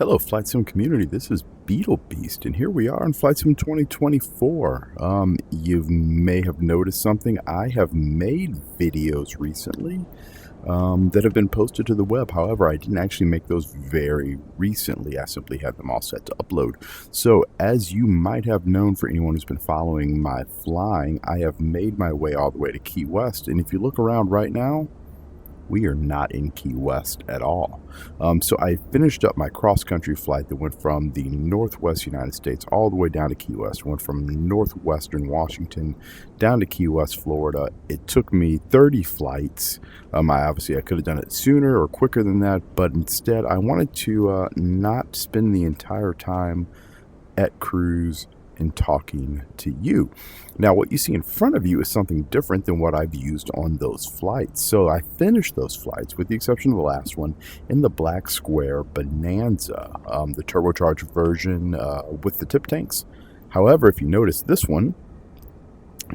Hello, Flight Sim community. This is Beetle Beast, and here we are on Flight Sim 2024. You may have noticed something. I have made videos recently that have been posted to the web. However, I didn't actually make those very recently. I simply had them all set to upload. So, as you might have known, for anyone who's been following my flying, I have made my way all the way to Key West. And if you look around right now, we are not in Key West at all. So I finished up my cross-country flight that went from the northwest United States all the way down to Key West. Went from northwestern Washington down to Key West, Florida. It took me 30 flights. I could have done it sooner or quicker than that, but instead I wanted to not spend the entire time at cruise and talking to you. Now, what you see in front of you is something different than what I've used on those flights. So I finished those flights, with the exception of the last one, in the Black Square Bonanza, the turbocharged version with the tip tanks. However, if you notice this one,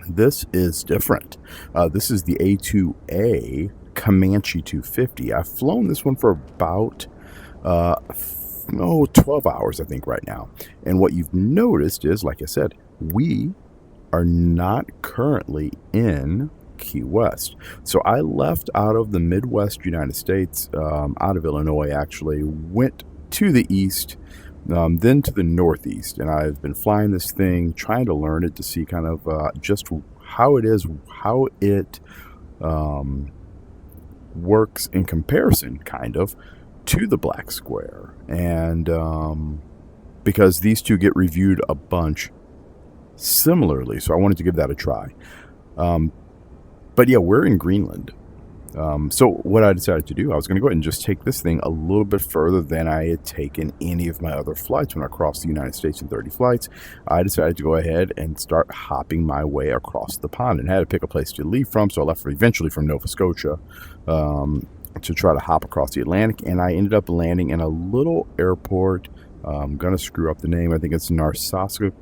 this is different. This is the A2A Comanche 250. I've flown this one for about 12 hours, I think, right now. And what you've noticed is, like I said, we are not currently in Key West. So I left out of the Midwest United States, out of Illinois, actually, went to the east, then to the northeast. And I've been flying this thing, trying to learn it to see kind of just how it is, how it works in comparison, kind of, to the Black Square. And because these two get reviewed a bunch similarly, so I wanted to give that a try. But yeah, we're in Greenland. So what I decided to do, I was going to go ahead and just take this thing a little bit further than I had taken any of my other flights. When I crossed the United States in 30 flights, I decided to go ahead and start hopping my way across the pond, and had to pick a place to leave from. So I left eventually from Nova Scotia to try to hop across the Atlantic, and I ended up landing in a little airport. I'm gonna screw up the name. I think it's Narsarsuaq.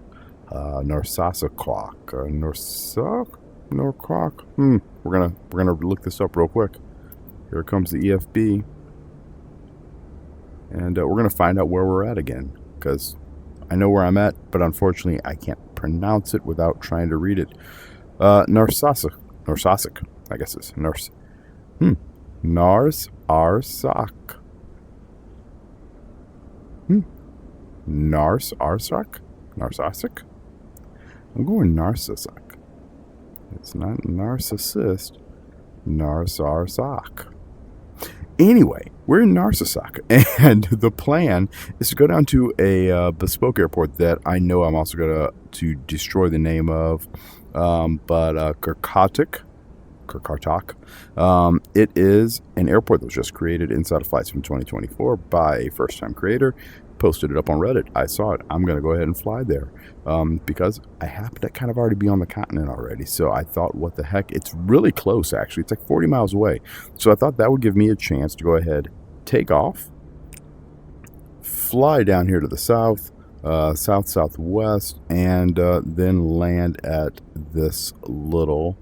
We're gonna look this up real quick. Here comes the EFB, and we're gonna find out where we're at again, because I know where I'm at, but unfortunately I can't pronounce it without trying to read it. Narsarsuaq, I guess it's Narsarsuaq. Narsarsuaq? I'm going Narsarsuaq. It's not narcissist. Narsarsuaq. Anyway, we're in Narsarsuaq, and the plan is to go down to a bespoke airport that I know I'm also going to destroy the name of, but Qaqortoq. It is an airport that was just created inside of Flight Sim 2024 by a first-time creator. Posted it up on Reddit. I saw it. I'm going to go ahead and fly there because I happen to kind of already be on the continent already. So I thought, what the heck? It's really close, actually. It's like 40 miles away. So I thought that would give me a chance to go ahead, take off, fly down here to the south, southwest, and then land at this little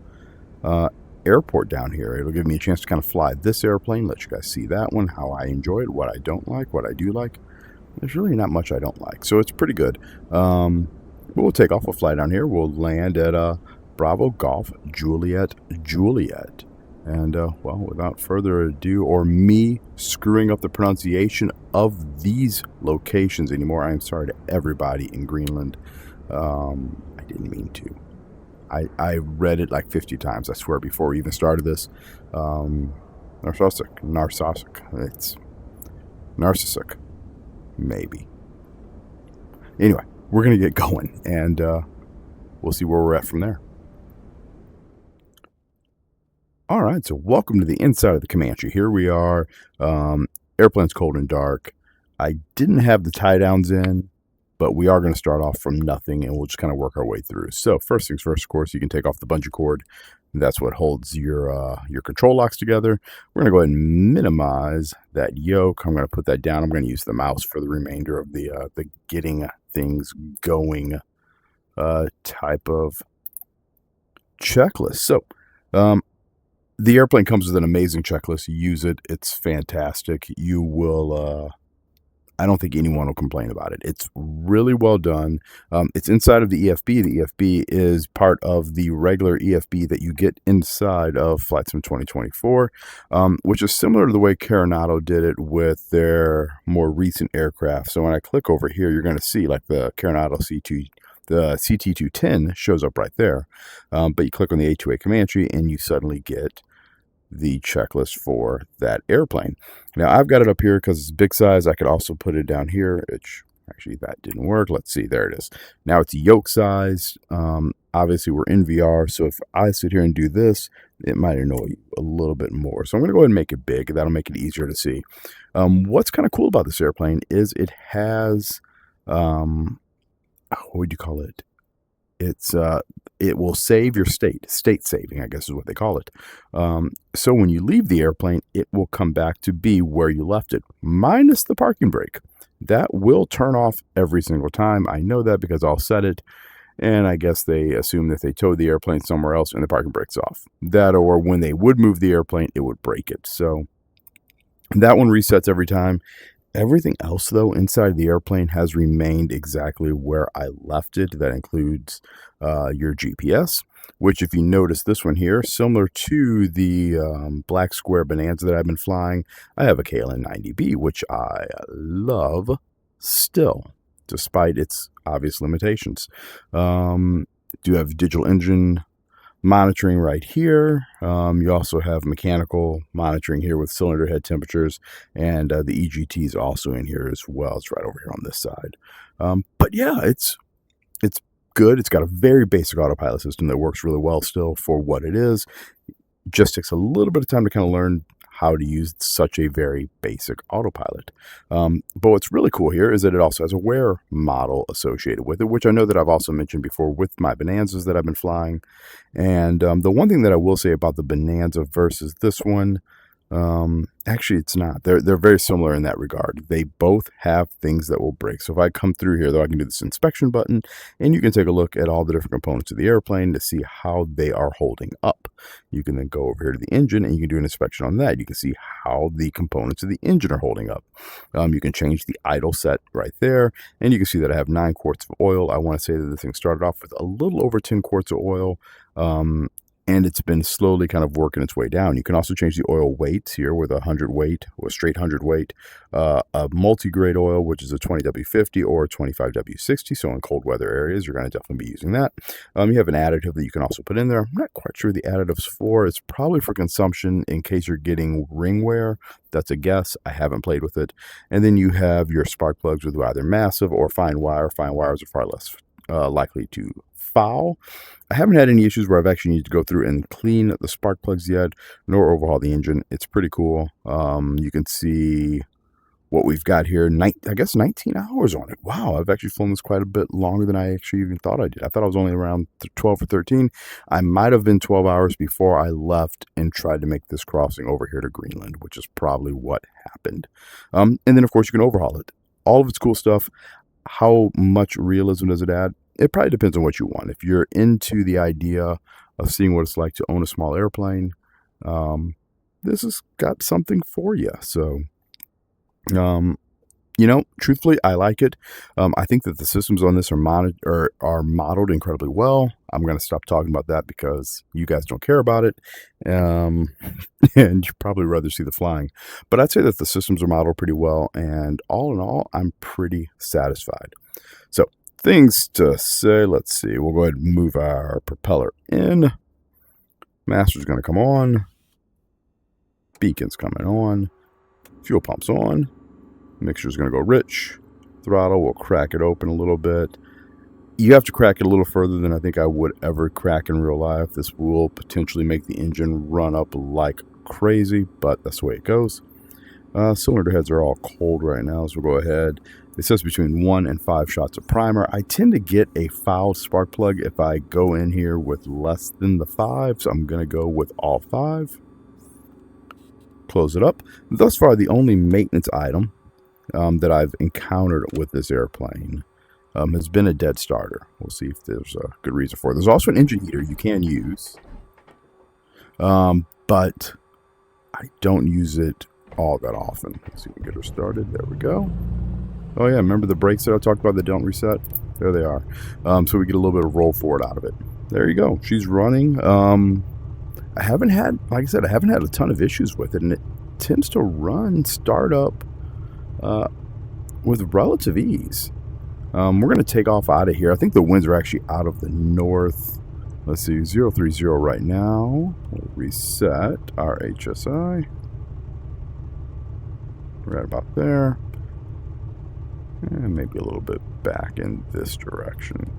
airport down here. It'll give me a chance to kind of fly this airplane, let you guys see that one, how I enjoy it, what I don't like, what I do like. There's really not much I don't like, so it's pretty good. We'll take off, we'll fly down here, we'll land at Bravo Golf Juliet, and well, without further ado, or me screwing up the pronunciation of these locations anymore, I am sorry to everybody in Greenland. I didn't mean to. I read it like 50 times, I swear, before we even started this. Narsarsuaq. It's Narsarsuaq. Maybe. Anyway, we're going to get going, and we'll see where we're at from there. All right, so welcome to the inside of the Comanche. Here we are. Airplane's cold and dark. I didn't have the tie downs in, but we are going to start off from nothing, and we'll just kind of work our way through. So first things first, of course, you can take off the bungee cord. That's what holds your control locks together. We're going to go ahead and minimize that yoke. I'm going to put that down. I'm going to use the mouse for the remainder of the getting things going type of checklist. So the airplane comes with an amazing checklist. Use it. It's fantastic. You will I don't think anyone will complain about it. It's really well done. It's inside of the EFB. The EFB is part of the regular EFB that you get inside of Flight Sim 2024, which is similar to the way Coronado did it with their more recent aircraft. So when I click over here, you're going to see like the Coronado C2, the CT210 shows up right there. But you click on the A2A Comanche and you suddenly get the checklist for that airplane. Now I've got it up here because it's big size. I could also put it down here. Actually, that didn't work. Let's see. There it is. Now it's yoke size. Obviously, we're in VR, so if I sit here and do this, it might annoy you a little bit more. So I'm going to go ahead and make it big. That'll make it easier to see. What's kind of cool about this airplane is it has, what would you call it? It will save your state saving, I guess is what they call it. So when you leave the airplane, it will come back to be where you left it, minus the parking brake. That will turn off every single time. I know that because I'll set it, and I guess they assume that they towed the airplane somewhere else and the parking brake's off. That, or when they would move the airplane, it would break it. So that one resets every time. Everything else, though, inside the airplane has remained exactly where I left it. That includes your GPS, which, if you notice this one here, similar to the black square Bonanza that I've been flying, I have a KLN 90B, which I love still, despite its obvious limitations. Do have digital engine monitoring right here. You also have mechanical monitoring here with cylinder head temperatures, and the EGT is also in here as well. It's right over here on this side. But yeah, it's good. It's got a very basic autopilot system that works really well still for what it is. Just takes a little bit of time to kind of learn how to use such a very basic autopilot. But what's really cool here is that it also has a wear model associated with it, which I know that I've also mentioned before with my Bonanzas that I've been flying. And the one thing that I will say about the Bonanza versus this one, actually it's not. They're very similar in that regard. They both have things that will break. So if I come through here, though, I can do this inspection button, and you can take a look at all the different components of the airplane to see how they are holding up. You can then go over here to the engine, and you can do an inspection on that. You can see how the components of the engine are holding up. You can change the idle set right there, and you can see that I have 9 quarts of oil. I want to say that this thing started off with a little over 10 quarts of oil. And it's been slowly kind of working its way down. You can also change the oil weights here with a 100 weight or straight 100 weight, a multi-grade oil, which is a 20W50 or a 25W60. So in cold weather areas, you're going to definitely be using that. You have an additive that you can also put in there. I'm not quite sure the additive's for. It's probably for consumption in case you're getting ring wear. That's a guess. I haven't played with it. And then you have your spark plugs with either massive or fine wire. Fine wires are far less likely to foul. I haven't had any issues where I've actually needed to go through and clean the spark plugs yet, nor overhaul the engine. It's pretty cool. You can see what we've got here. I guess 19 hours on it. Wow, I've actually flown this quite a bit longer than I actually even thought I did. I thought I was only around 12 or 13. I might have been 12 hours before I left and tried to make this crossing over here to Greenland, which is probably what happened. And then, of course, you can overhaul it. All of its cool stuff. How much realism does it add? It probably depends on what you want. If you're into the idea of seeing what it's like to own a small airplane, this has got something for you. So, truthfully, I like it. I think that the systems on this are modeled incredibly well. I'm going to stop talking about that because you guys don't care about it, and you'd probably rather see the flying. But I'd say that the systems are modeled pretty well, and all in all, I'm pretty satisfied. So, things to say, let's see. We'll go ahead and move our propeller in. Master's going to come on. Beacon's coming on. Fuel pump's on. Mixture's going to go rich. Throttle, we'll crack it open a little bit. You have to crack it a little further than I think I would ever crack in real life. This will potentially make the engine run up like crazy, but that's the way it goes. Cylinder heads are all cold right now, so we'll go ahead. It says between 1 and 5 shots of primer. I tend to get a foul spark plug if I go in here with less than the 5, so I'm going to go with all 5. Close it up. Thus far, the only maintenance item that I've encountered with this airplane has been a dead starter. We'll see if there's a good reason for it. There's also an engine heater you can use, but I don't use it all that often. Let's see if we can get her started. There we go. Oh yeah, remember the brakes that I talked about that don't reset? There they are. So we get a little bit of roll forward out of it. There you go. She's running. I haven't had, like I said, I haven't had a ton of issues with it, and it tends to start up with relative ease. We're going to take off out of here. I think the winds are actually out of the north. Let's see, 030 right now. We'll reset our HSI. Right about there. And maybe a little bit back in this direction.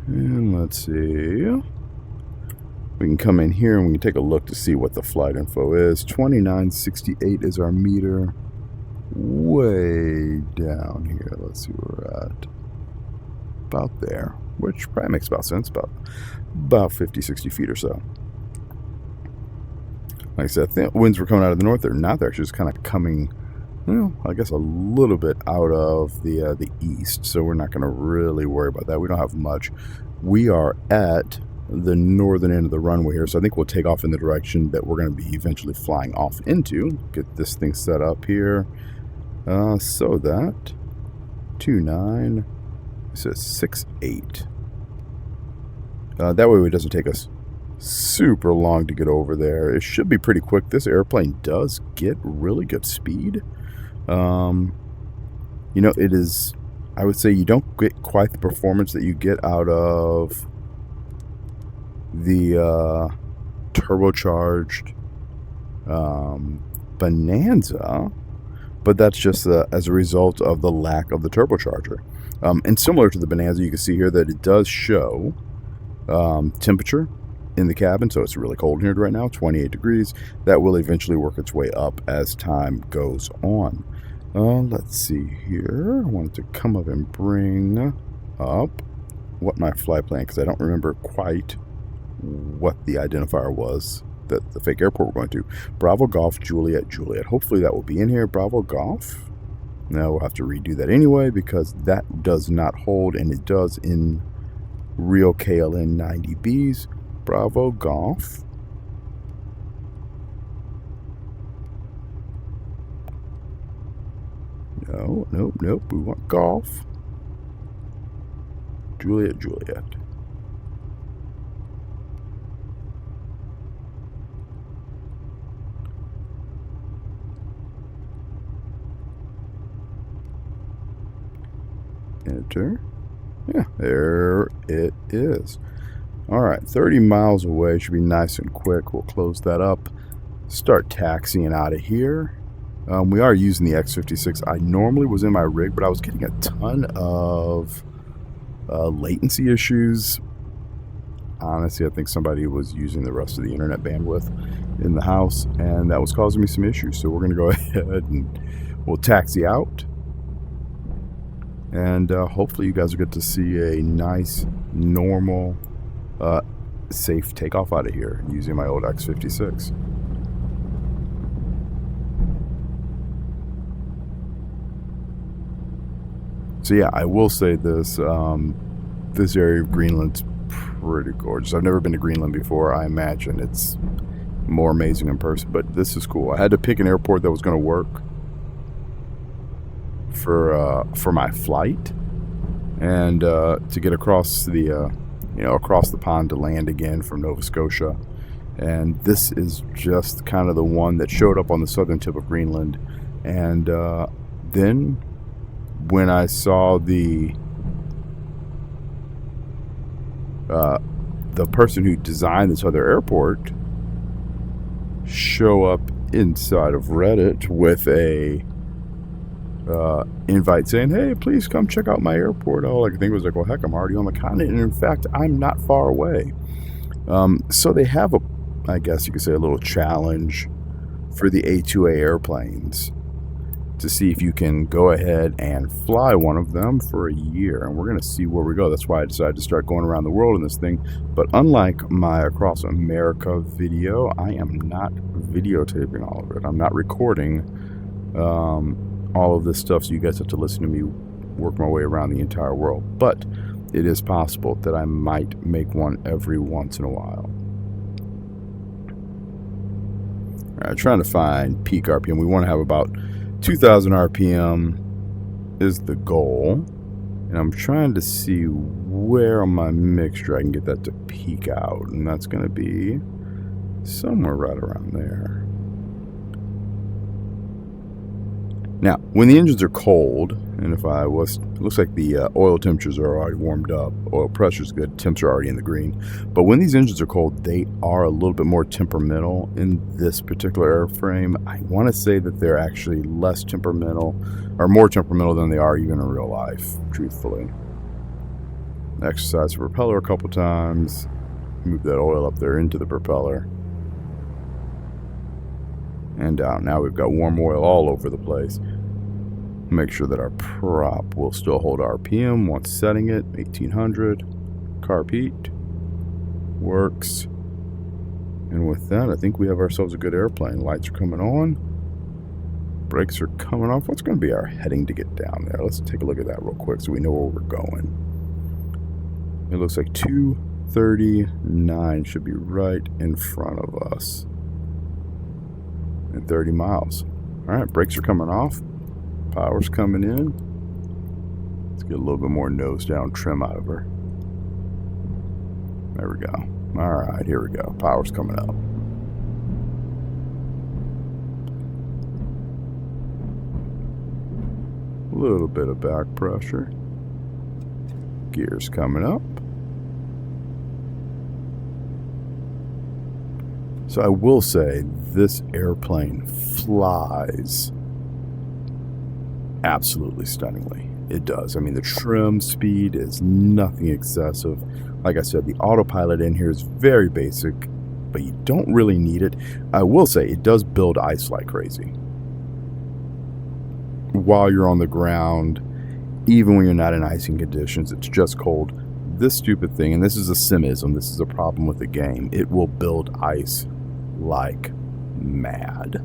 And let's see. We can come in here and we can take a look to see what the flight info is. 2968 is our meter. Way down here. Let's see where we're at. About there. Which probably makes about sense. About 50, 60 feet or so. Like I said, I think winds were coming out of the north. They're not. They're actually just kind of coming, well, I guess a little bit out of the east. So we're not going to really worry about that. We don't have much. We are at the northern end of the runway here. So I think we'll take off in the direction that we're going to be eventually flying off into. Get this thing set up here. So that 29, it says 68. That way it doesn't take us super long to get over there. It should be pretty quick. This airplane does get really good speed. You know, it is, I would say you don't get quite the performance that you get out of the turbocharged Bonanza, but that's just as a result of the lack of the turbocharger. And similar to the Bonanza, you can see here that it does show temperature in the cabin, so it's really cold in here right now, 28 degrees. That will eventually work its way up as time goes on. Let's see here. I wanted to come up and bring up what my flight plan, because I don't remember quite what the identifier was that the fake airport we're going to. Bravo Golf Juliet Juliet. Hopefully that will be in here. Bravo Golf. Now we'll have to redo that anyway because that does not hold, and it does in real KLN 90Bs. Bravo Golf. No, nope, nope. We want Golf. Juliet Juliet. Enter. Yeah, there it is. All right, 30 miles away. Should be nice and quick. We'll close that up. Start taxiing out of here. We are using the X56. I normally was in my rig, but I was getting a ton of latency issues. Honestly, I think somebody was using the rest of the internet bandwidth in the house, and that was causing me some issues. So we're going to go ahead and we'll taxi out. And hopefully you guys will get to see a nice, normal, safe takeoff out of here using my old X56. So yeah, I will say this, this area of Greenland's pretty gorgeous. I've never been to Greenland before. I imagine it's more amazing in person, but this is cool. I had to pick an airport that was going to work for my flight, and to get across the across the pond to land again from Nova Scotia. And this is just kind of the one that showed up on the southern tip of Greenland. And then when I saw the person who designed this other airport show up inside of Reddit with a invite saying, hey, please come check out my airport. All I could think was like, well, heck, I'm already on the continent, and in fact, I'm not far away. So they have I guess you could say, a little challenge for the A2A airplanes to see if you can go ahead and fly one of them for a year, and we're going to see where we go. That's why I decided to start going around the world in this thing. But unlike my Across America video, I am not videotaping all of it. I'm not recording all of this stuff, so you guys have to listen to me work my way around the entire world. But it is possible that I might make one every once in a while. All right, trying to find peak RPM. We want to have about 2,000 RPM is the goal. And I'm trying to see where on my mixture I can get that to peak out. And that's going to be somewhere right around there. Now, when the engines are cold, and if I was, it looks like the oil temperatures are already warmed up. Oil pressure's good. Temps are already in the green. But when these engines are cold, they are a little bit more temperamental in this particular airframe. I want to say that they're actually less temperamental, or more temperamental than they are even in real life, truthfully. Exercise the propeller a couple times. Move that oil up there into the propeller. And down. Now we've got warm oil all over the place. Make sure that our prop will still hold RPM once setting it. 1800. Carb heat. Works. And with that, I think we have ourselves a good airplane. Lights are coming on. Brakes are coming off. What's going to be our heading to get down there? Let's take a look at that real quick so we know where we're going. It looks like 239 should be right in front of us. And 30 miles. All right, brakes are coming off. Power's coming in. Let's get a little bit more nose down trim out of her. There we go. All right, here we go. Power's coming up. A little bit of back pressure. Gears coming up. So I will say this airplane flies absolutely stunningly. It does. I mean, the trim speed is nothing excessive. Like I said, the autopilot in here is very basic, but you don't really need it. I will say it does build ice like crazy. While you're on the ground, even when you're not in icing conditions, it's just cold. This stupid thing, and this is a simism, this is a problem with the game, it will build ice like mad.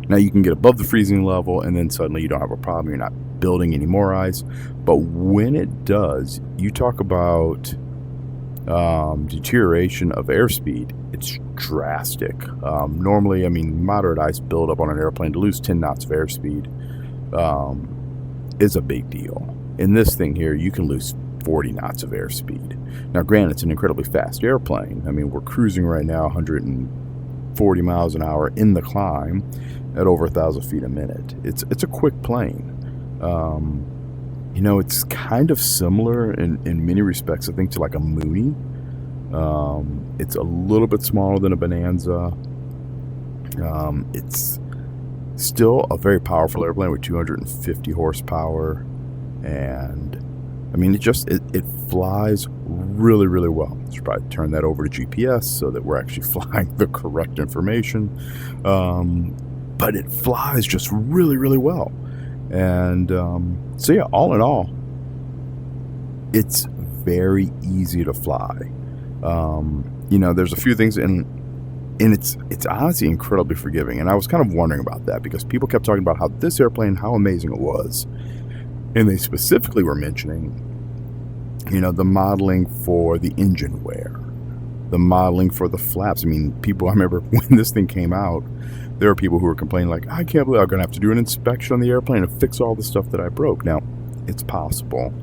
Now you can get above the freezing level and then suddenly you don't have a problem. You're not building any more ice. But when it does, you talk about deterioration of airspeed. It's drastic. Normally, I mean, moderate ice buildup on an airplane, to lose 10 knots of airspeed is a big deal. In this thing here, you can lose 40 knots of airspeed. Now, granted, it's an incredibly fast airplane. I mean, we're cruising right now 140 miles an hour in the climb at over 1,000 feet a minute. It's a quick plane. You know, it's kind of similar in many respects, I think, to like a Mooney. It's a little bit smaller than a Bonanza. It's still a very powerful airplane with 250 horsepower, and I mean, it flies really, really well. Should probably turn that over to GPS so that we're actually flying the correct information. But it flies just really, really well. And so yeah, all in all, it's very easy to fly. You know, there's a few things, and it's honestly incredibly forgiving. And I was kind of wondering about that because people kept talking about how this airplane, how amazing it was. And they specifically were mentioning, you know, the modeling for the engine wear, the modeling for the flaps. I mean, people, I remember when this thing came out, there were people who were complaining like, I can't believe I'm going to have to do an inspection on the airplane and fix all the stuff that I broke. Now, it's possible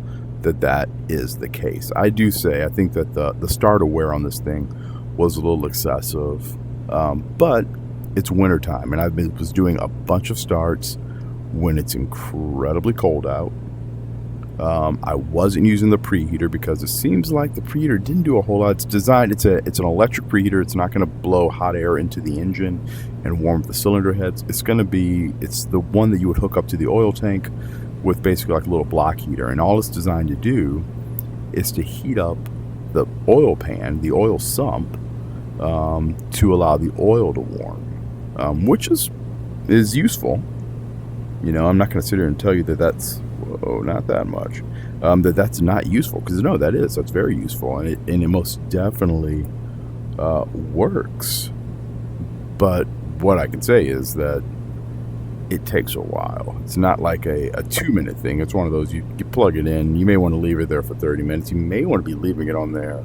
that that is the case. I do say, I think that the starter wear on this thing was a little excessive, but it's wintertime, and I was doing a bunch of starts when it's incredibly cold out. I wasn't using the preheater because it seems like the preheater didn't do a whole lot. It's designed, it's an electric preheater. It's not going to blow hot air into the engine and warm the cylinder heads. It's the one that you would hook up to the oil tank with basically like a little block heater. And all it's designed to do is to heat up the oil pan, the oil sump, to allow the oil to warm, which is useful. You know, I'm not going to sit here and tell you that that's, whoa, not that much, that's not useful, because no, that's very useful, and it most definitely works. But what I can say is that it takes a while. It's not like a 2-minute thing. It's one of those, you plug it in, you may want to leave it there for 30 minutes. You may want to be leaving it on there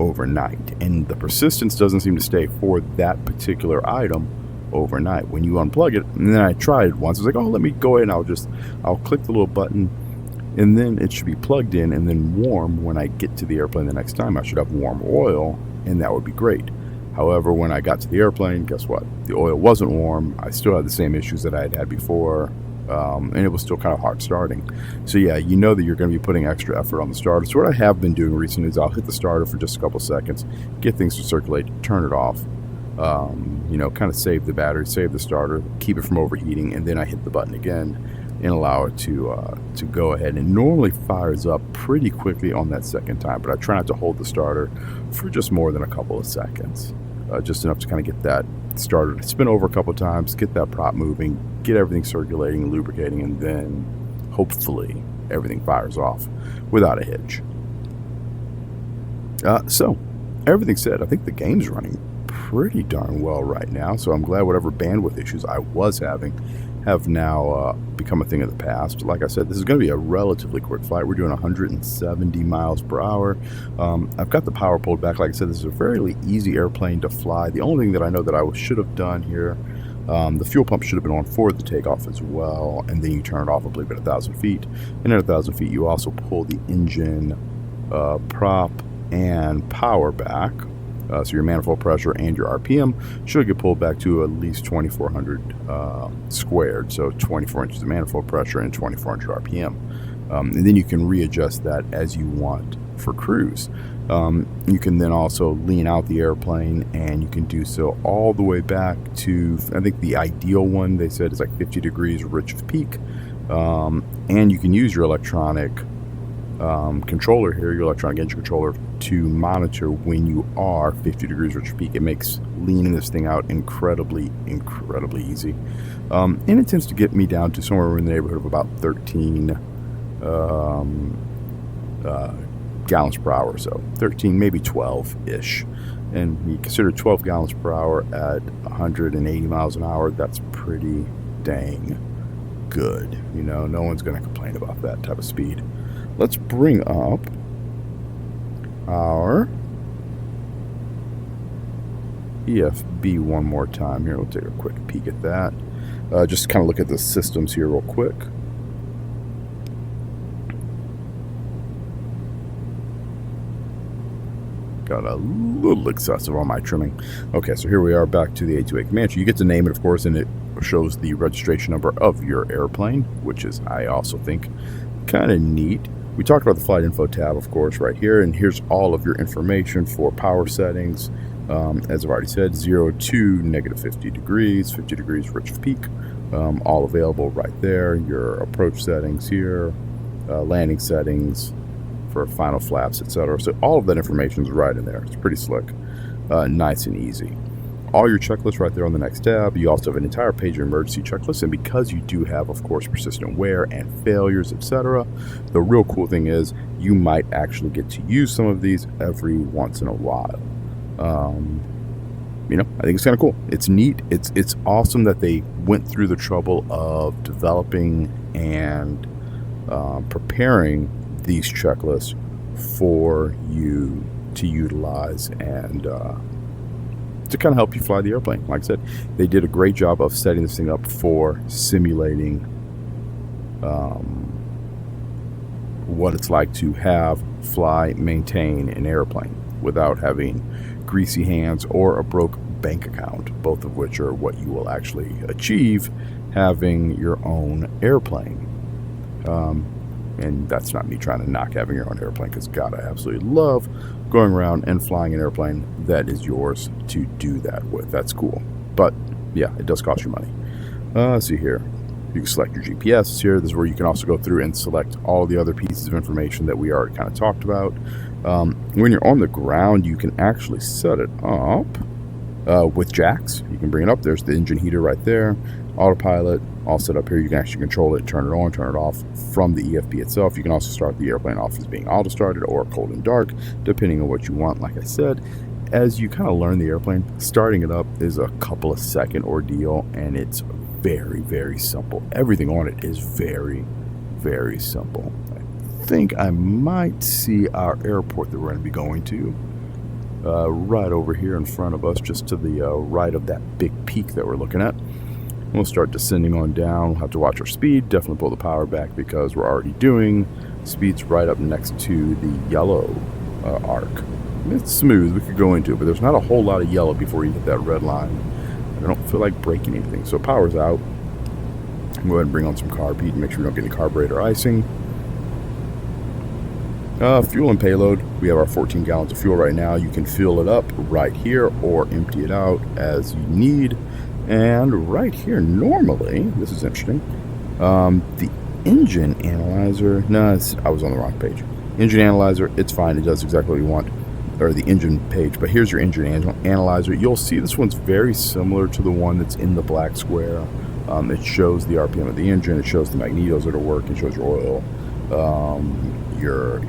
overnight, and the persistence doesn't seem to stay for that particular item overnight when you unplug it. And then I tried it once. I was like, oh, let me go ahead and I'll click the little button, and then it should be plugged in and then warm. When I get to the airplane the next time, I should have warm oil, and that would be great. However, when I got to the airplane, guess what? The oil wasn't warm. I still had the same issues that I had before, and it was still kind of hard starting. So yeah, you know that you're going to be putting extra effort on the starter. So what I have been doing recently is I'll hit the starter for just a couple seconds, get things to circulate, turn it off, kind of save the battery, save the starter, keep it from overheating, and then I hit the button again and allow it to go ahead. And normally fires up pretty quickly on that second time, but I try not to hold the starter for just more than a couple of seconds, just enough to kind of get that starter to spin over a couple of times, get that prop moving, get everything circulating, lubricating, and then hopefully everything fires off without a hitch. So everything said, I think the game's running pretty darn well right now, so I'm glad whatever bandwidth issues I was having have now become a thing of the past. Like I said, this is going to be a relatively quick flight. We're doing 170 miles per hour. I've got the power pulled back. Like I said, this is a fairly easy airplane to fly. The only thing that I know that I should have done here, the fuel pump should have been on for the takeoff as well, and then you turn it off, I believe, at 1,000 feet. And at 1,000 feet, you also pull the engine prop and power back. So your manifold pressure and your RPM should get pulled back to at least 2,400 squared, so 24 inches of manifold pressure and 2,400 RPM. And then you can readjust that as you want for cruise. You can then also lean out the airplane, and you can do so all the way back to, I think the ideal one they said is like 50 degrees rich of peak. And you can use your electronic controller here, your electronic engine controller, to monitor when you are 50 degrees rich of peak. It makes leaning this thing out incredibly easy. And it tends to get me down to somewhere in the neighborhood of about 13 gallons per hour, so 13, maybe 12-ish. And you consider 12 gallons per hour at 180 miles an hour, that's pretty dang good. No one's going to complain about that type of speed. Let's bring up our EFB one more time here. We'll take a quick peek at that. Just kind of look at the systems here real quick. Got a little excessive on my trimming. Okay, so here we are back to the A2A Comanche. You get to name it, of course, and it shows the registration number of your airplane, which is, I also think, kind of neat. We talked about the flight info tab, of course, right here, and here's all of your information for power settings. As I've already said, 0 to negative 50 degrees, 50 degrees rich of peak, all available right there. Your approach settings here, landing settings for final flaps, etc. So all of that information is right in there. It's pretty slick, nice and easy. All your checklists right there on the next tab. You also have an entire page of emergency checklists, and because you do have, of course, persistent wear and failures, etc., the real cool thing is you might actually get to use some of these every once in a while. I think it's kind of cool. It's neat. It's awesome that they went through the trouble of developing and preparing these checklists for you to utilize and to kind of help you fly the airplane. Like I said, they did a great job of setting this thing up for simulating what it's like to fly, maintain an airplane without having greasy hands or a broke bank account, both of which are what you will actually achieve having your own airplane. And that's not me trying to knock having your own airplane, because God, I absolutely love going around and flying an airplane that is yours to do that with. That's cool. But yeah, it does cost you money. Let's see here. You can select your GPS here. This is where you can also go through and select all the other pieces of information that we already kind of talked about. When you're on the ground, you can actually set it up with jacks. You can bring it up. There's the engine heater right there. Autopilot, all set up here. You can actually control it, turn it on, turn it off from the EFB itself. You can also start the airplane off as being auto-started or cold and dark, depending on what you want. Like I said, as you kind of learn the airplane, starting it up is a couple of second ordeal, and it's very simple. Everything on it is very simple. I think I might see our airport that we're going to be going to right over here in front of us, just to the right of that big peak that we're looking at. We'll start descending on down. We'll have to watch our speed. Definitely pull the power back because we're already doing speeds right up next to the yellow arc. It's smooth. We could go into it, but there's not a whole lot of yellow before you hit that red line. I don't feel like breaking anything. So power's out. Go ahead and bring on some carb heat and make sure we don't get any carburetor icing. Fuel and payload. We have our 14 gallons of fuel right now. You can fill it up right here or empty it out as you need. And right here, normally, this is interesting, the engine analyzer, no, I was on the wrong page. Engine analyzer, it's fine, it does exactly what you want, or the engine page, but here's your engine analyzer. You'll see this one's very similar to the one that's in the black square. It shows the RPM of the engine, it shows the magnetos that are working, it shows your oil, your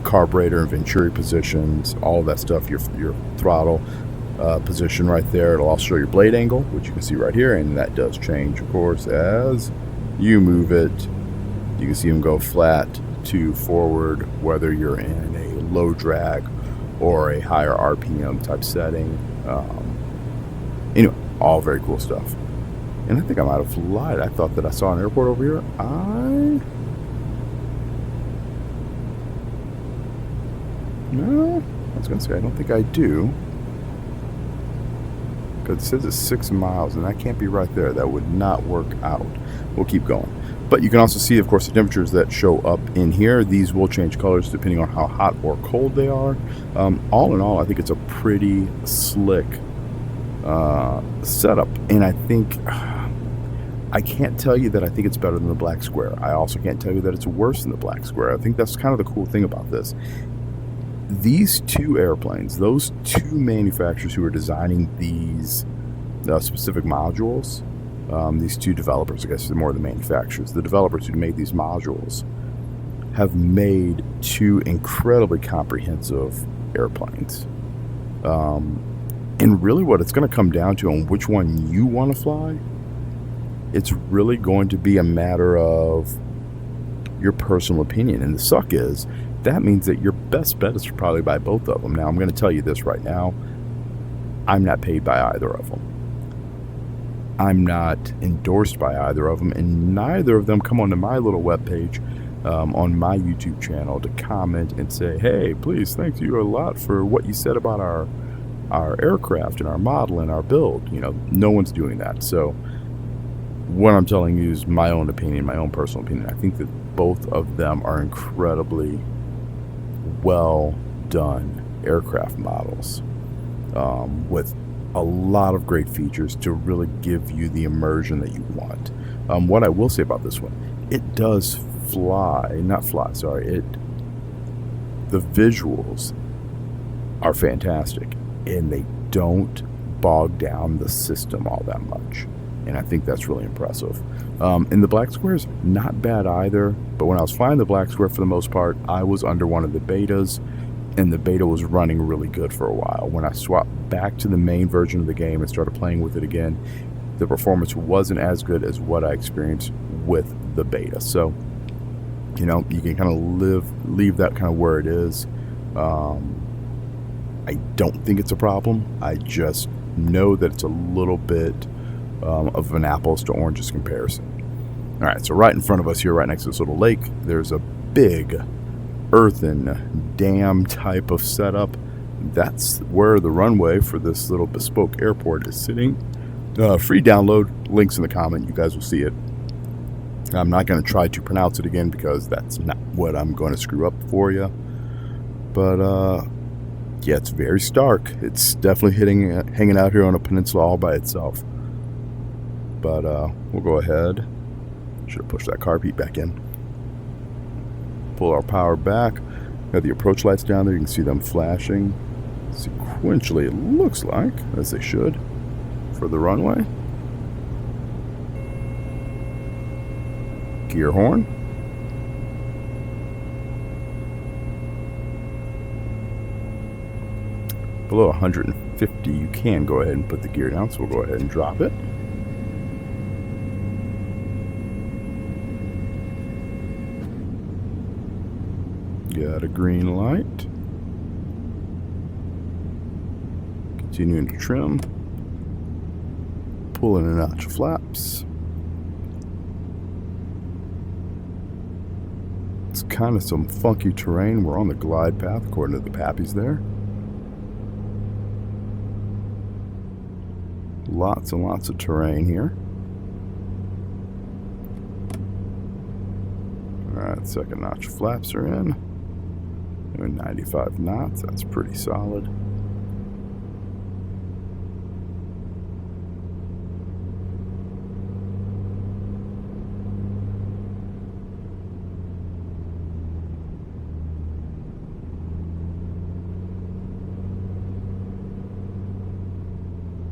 carburetor and venturi positions, all of that stuff, your throttle position right there. It'll also show your blade angle, which you can see right here, and that does change, of course, as you move it. You can see them go flat to forward, whether you're in a low drag or a higher RPM type setting. Anyway, all very cool stuff. And I think I might have lied. I thought that I saw an airport over here. No, I was going to say I don't think I do. Because it says it's 6 miles, and that can't be right there. That would not work out. We'll keep going. But you can also see, of course, the temperatures that show up in here. These will change colors depending on how hot or cold they are. All in all, I think it's a pretty slick setup. And I think, I can't tell you that I think it's better than the black square. I also can't tell you that it's worse than the black square. I think that's kind of the cool thing about this. These two airplanes, those two manufacturers who are designing these specific modules, these two developers, I guess they're more the manufacturers, the developers who made these modules have made two incredibly comprehensive airplanes. And really what it's going to come down to on which one you want to fly, it's really going to be a matter of your personal opinion. And the suck is, that means that your best bet is to probably buy both of them. Now, I'm going to tell you this right now. I'm not paid by either of them. I'm not endorsed by either of them, and neither of them come onto my little webpage on my YouTube channel to comment and say, hey, please, thank you a lot for what you said about our aircraft and our model and our build. You know, no one's doing that. So what I'm telling you is my own opinion, my own personal opinion. I think that both of them are incredibly well done aircraft models with a lot of great features to really give you the immersion that you want. What I will say about this one, it does the visuals are fantastic, and they don't bog down the system all that much, and I think that's really impressive. And the black square's not bad either, but when I was flying the black square for the most part, I was under one of the betas, and the beta was running really good for a while. When I swapped back to the main version of the game and started playing with it again, the performance wasn't as good as what I experienced with the beta. So, you know, you can kind of leave that kind of where it is. I don't think it's a problem. I just know that it's a little bit of an apples to oranges comparison. All right, so right in front of us here, right next to this little lake, there's a big earthen dam type of setup. That's where the runway for this little bespoke airport is sitting. Free download, links in the comment, you guys will see it. I'm not going to try to pronounce it again because that's not what I'm going to screw up for you. But yeah, it's very stark. It's definitely hanging out here on a peninsula all by itself. But we'll go ahead. Should have pushed that carb heat back in. Pull our power back. Got the approach lights down there. You can see them flashing sequentially, it looks like, as they should, for the runway. Gear horn. Below 150, you can go ahead and put the gear down, so we'll go ahead and drop it. Got a green light. Continuing to trim. Pulling in out your flaps. It's kind of some funky terrain. We're on the glide path according to the pappies there. Lots and lots of terrain here. Alright, second notch flaps are in. Doing 95 knots, that's pretty solid.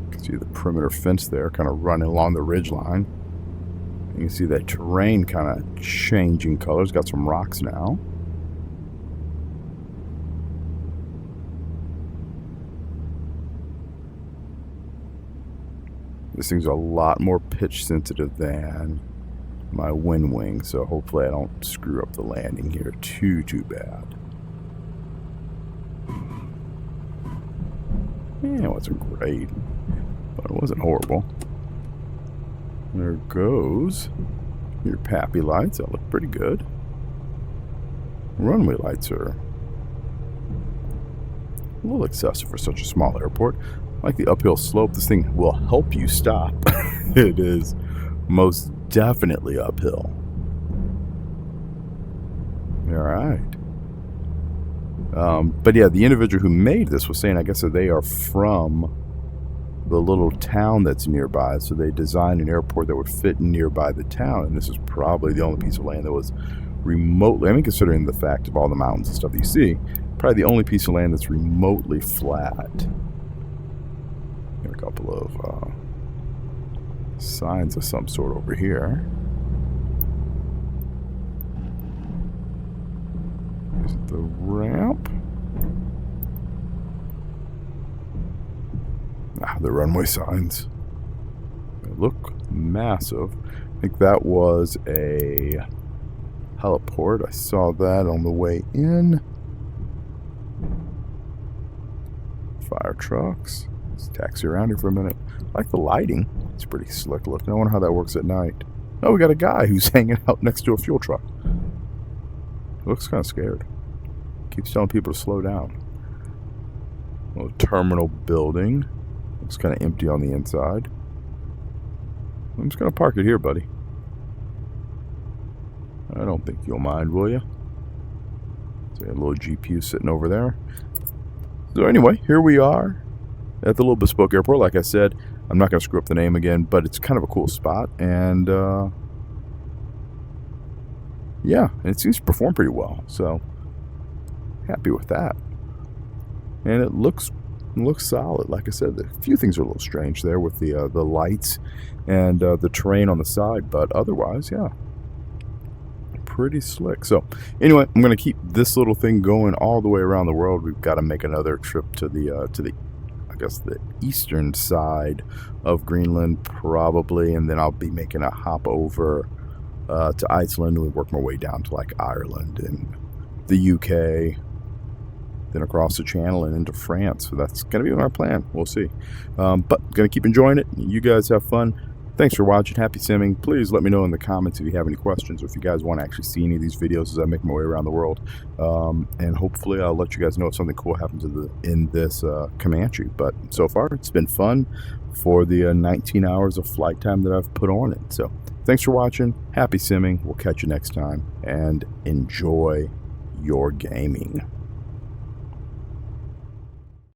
You can see the perimeter fence there kind of running along the ridge line. You can see that terrain kind of changing colors. Got some rocks now. This thing's a lot more pitch sensitive than my wind wing, so hopefully I don't screw up the landing here too bad. Yeah, it wasn't great, but it wasn't horrible. There goes your pappy lights. That look pretty good. Runway lights are a little excessive for such a small airport. I like the uphill slope. This thing will help you stop. It is most definitely uphill. Alright. But yeah, the individual who made this was saying, I guess, that they are from the little town that's nearby, so they designed an airport that would fit nearby the town, and this is probably the only piece of land that was remotely, I mean, considering the fact of all the mountains and stuff that you see, probably the only piece of land that's remotely flat. Got a couple of signs of some sort over here. Is it the ramp? The runway signs. They look massive. I think that was a heliport. I saw that on the way in. Fire trucks. Let's taxi around here for a minute. I like the lighting. It's pretty slick looking. I wonder how that works at night. Oh, we got a guy who's hanging out next to a fuel truck. Looks kind of scared. Keeps telling people to slow down. Little terminal building. Looks kind of empty on the inside. I'm just going to park it here, buddy. I don't think you'll mind, will you? So a little GPU sitting over there. So anyway, here we are at the little bespoke airport. Like I said, I'm not going to screw up the name again, but it's kind of a cool spot. And yeah, it seems to perform pretty well. So happy with that. And it looks solid. Like I said, a few things are a little strange there with the lights and the terrain on the side, but otherwise, yeah, pretty slick. So anyway, I'm going to keep this little thing going all the way around the world. We've got to make another trip to the I guess the eastern side of Greenland probably, and then I'll be making a hop over to Iceland, and we work my way down to like Ireland and the UK, then across the channel and into France. So that's going to be our plan. We'll see. But going to keep enjoying it. You guys have fun. Thanks for watching. Happy simming. Please let me know in the comments if you have any questions, or if you guys want to actually see any of these videos as I make my way around the world. And hopefully I'll let you guys know if something cool happens in this Comanche. But so far, it's been fun for the 19 hours of flight time that I've put on it. So thanks for watching. Happy simming. We'll catch you next time, and enjoy your gaming.